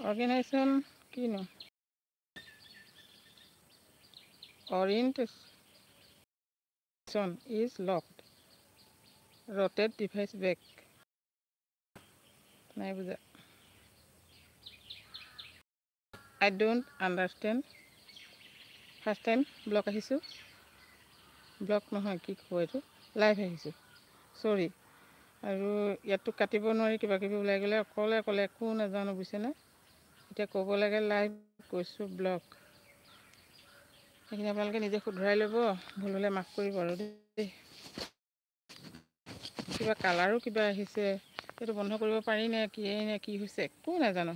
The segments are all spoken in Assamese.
Organization kino. Orientation is locked. Rotate device back. Nai buja. I don't understand. First time block ahisu. Block নহয় কি কয় এইটো লাইভ আহিছো সৰি আৰু ইয়াতো কাটিব নোৱাৰি কিবা কিবি ওলাই গ'লে অকলে অকলে একো নাজানো বুজিছেনে এতিয়া ক'ব লাগে লাইভ কৈছো ব্লক এইখিনি আপোনালোকে নিজে শুধৰাই ল'ব ভুল হ'লে মাফ কৰিব আৰু দেই কিবা কালাৰো কিবা আহিছে এইটো বন্ধ কৰিব পাৰি নে কি হৈছে একো নাজানো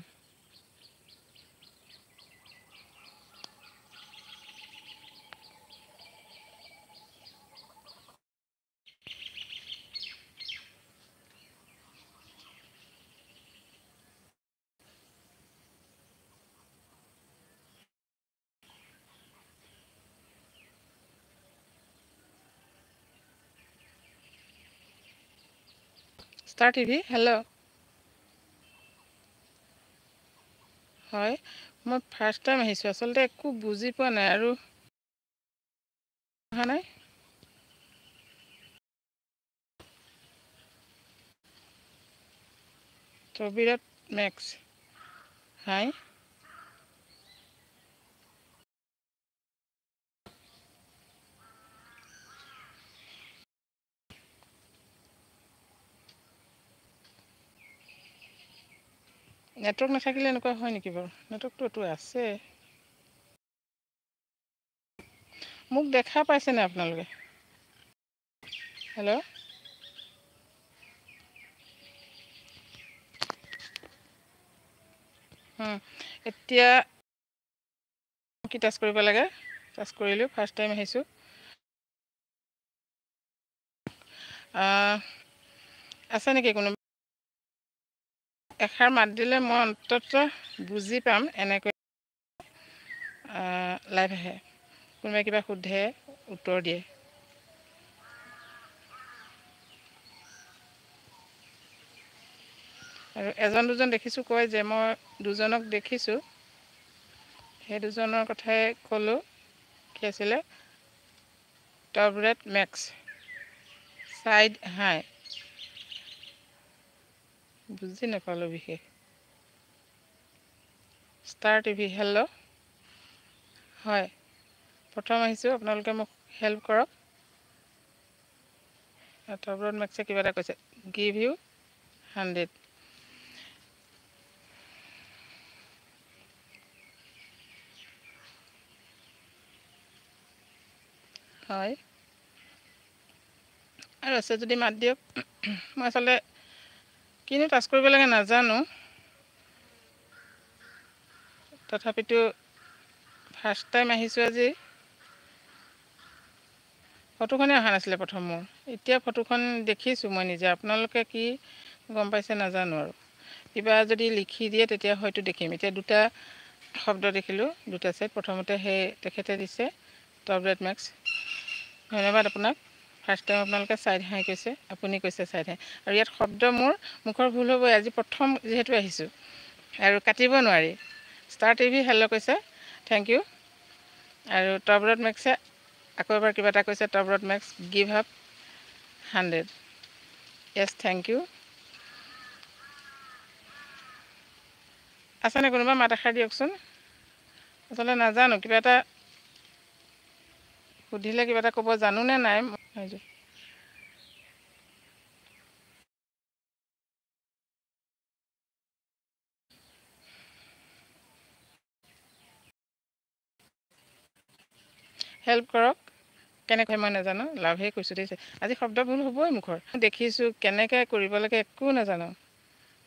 ষ্টাৰ টিভি হেল্ল' হয় মই ফাৰ্ষ্ট টাইম আহিছোঁ আচলতে একো বুজি পোৱা নাই আৰু অহা নাই টবিৰত মেক্স হাই নেটৱৰ্ক নাথাকিলে এনেকুৱা হয় নেকি বাৰু নেটৱৰ্কটো আছে মোক দেখা পাইছেনে আপোনালোকে হেল্ল' এতিয়া কি টাচ কৰিব লাগে টাচ কৰিলোঁ ফাৰ্ষ্ট টাইম আহিছোঁ আছে নেকি কোনো এষাৰ মাত দিলে মই অন্ততঃ বুজি পাম এনেকৈ লাইভ আহে কোনোবাই কিবা সোধে উত্তৰ দিয়ে আৰু এজন দুজন দেখিছোঁ কয় যে মই দুজনক দেখিছোঁ সেই দুজনৰ কথাই ক'লোঁ কি আছিলে টবৰেট মেক্স ছাইড হাই বুজি নাপালোঁ বিশেষ ষ্টাৰ টিভি হেল্ল' হয় প্ৰথম আহিছোঁ আপোনালোকে মোক হেল্প কৰক টবৰেট মেক্সে কিবা এটা কৈছে গিভ ইউ 100 হয় আৰু আছে যদি মাত দিয়ক মই আচলতে কিনো টাচ কৰিব লাগে নাজানো তথাপিতো ফাৰ্ষ্ট টাইম আহিছোঁ আজি ফটোখনে অহা নাছিলে প্ৰথম মোৰ এতিয়া ফটোখন দেখিছোঁ মই নিজে আপোনালোকে কি গম পাইছে নাজানো আৰু কিবা যদি লিখি দিয়ে তেতিয়া হয়তো দেখিম এতিয়া দুটা শব্দ দেখিলোঁ দুটা ছাইড প্ৰথমতে সেই তেখেতে দিছে টবৰেট মেক্স ধন্যবাদ আপোনাক ফাৰ্ষ্ট টাইম আপোনালোকে ছাইড হাই কৈছে আপুনি কৈছে ছাইড হাই আৰু ইয়াত শব্দ মোৰ মুখৰ ভুল হ'বই আজি প্ৰথম যিহেতু আহিছোঁ আৰু কাটিব নোৱাৰি ষ্টাৰ টিভি হেল্ল' কৈছে থেংক ইউ আৰু টবৰেট মেক্সে আকৌ এবাৰ কিবা এটা কৈছে টবৰেট মেক্স গিভ আপ 100 য়েছ থেংক ইউ আছেনে কোনোবা মাত এষাৰ দিয়কচোন আচলতে নাজানো কিবা এটা সুধিলে কিবা এটা ক'ব জানোনে নাই হেল্প কৰক কেনেকৈ মই নাজানো লাভহে কৈছোঁ দেই আজি শব্দ ভুল হ'বই মুখৰ দেখিছোঁ কেনেকৈ কৰিব লাগে একো নাজানো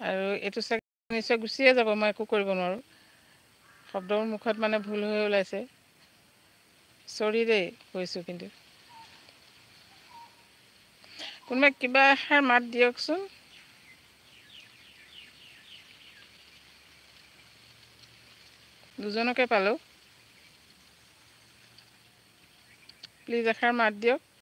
আৰু এইটো চাগে নিশ্চয় গুচিয়ে যাব মই একো কৰিব নোৱাৰোঁ শব্দৰ মুখত মানে ভুল হৈ ওলাইছে চৰি দেই কৈছোঁ কিন্তু কোনোবাই কিবা এষাৰ মাত দিয়কচোন দুজনকে পালোঁ প্লিজ এষাৰ মাত দিয়ক